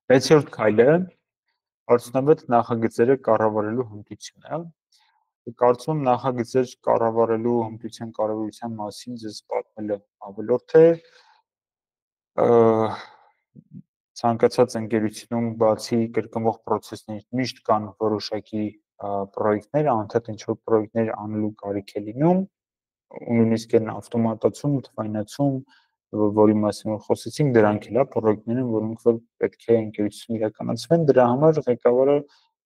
6-րդ քայլը արդյունավետ նախագծերը կառավարելու հմտությունն է։ Կարծում եմ նախագծեր կառավարելու հմտության կարևորության մասին ձեզ պատմելը ավելորդ է։ Ցանկացած ընկերությունում բացի կրկնվող process-ներից միշտ կան որոշակի պրոյեկտներ, անընդհատ ինչ-որ պրոյեկտներ անելու կարիք է լինում, նույնիսկ այն ավտոմատացում, թվայնացում, որի մասին խոսեցինք, դրանք էլ պրոյեկտներ են, որոնք որ պետք է ընկերությունում իրականացվեն, դրա համար ղեկավարը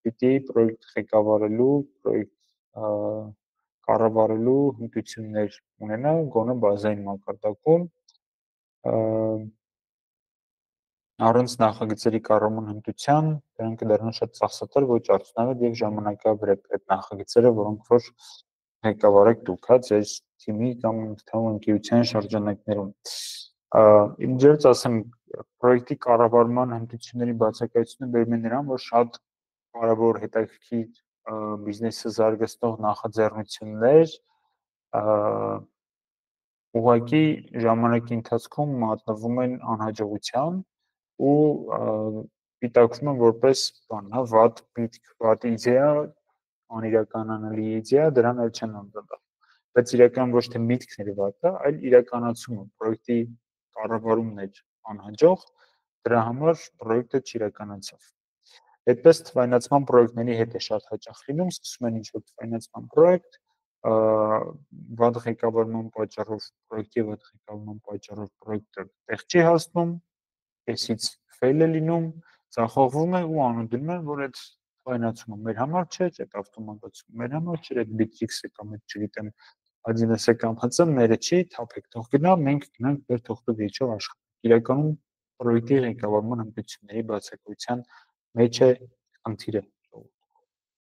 պիտի պրոյեկտ ղեկավարելու, պրոյեկտ կառավարելու հմտություններ ունենա գոնե բազային մակարդակում, առանց նախագծերի կառավարման հմտության դրանք կդառնան շատ ծախսատար, ոչ արդյունավետ եւ ժամանակավրեպ այդ նախագծերը, որոնք որ ղեկավարեք դուք, ձեր թիմի կամ ընդհանուր ընկերության շրջանակներում։ Իդեպ ասեմ, պրոյեկտի կառավարման հմտությունների բացակայությունը բերում է նրան, որ շատ կարևոր հետաքրքիր բիզնեսը զարգացնող նախաձեռնություններ ուղղակի ժամանակի ընթացքում մատնվում են անհաջողության ու պիտակվում են որպես վատ միտք, վատ իդեա, անիրականանալի իդեա, դրան էլ չեն անդրադառնում։ Բայց իրականում ոչ թե միտքն էր վատը, այլ իրականացումը, պրոյեկտի կառավարումն էր անհաջող, դրա համար պրոյեկտը չիրականացավ։ Այդպես թվայնացման պրոյեկտների հետ է շատ հաճախ լինում, սկսում են ինչ-որ թվայնացման պրոյեկտ, վատ ղեկավարման պատճառով, պրոյեկտի վատ ղեկավարման պատճառով պրոյեկտը տեղ չի հասնում, այսից ֆեյլ է լինում, ձախողվում է ու անընդունում են, որ այդ թվայնացումը մեր համար չէ, այդ ավտոմատացումը մեր համար չէ, այդ Bittrex-ը կամ այդ չգիտեմ 1С-ը կամ ՀՑ-ը մերը չի, թափեք, թող գնա, մենք գնանք մեր թողտով երջով աշխատենք։ Իրականում պրոյեկտի ղեկավարման հմտությունների բացակայության մեջ է խնդիրը։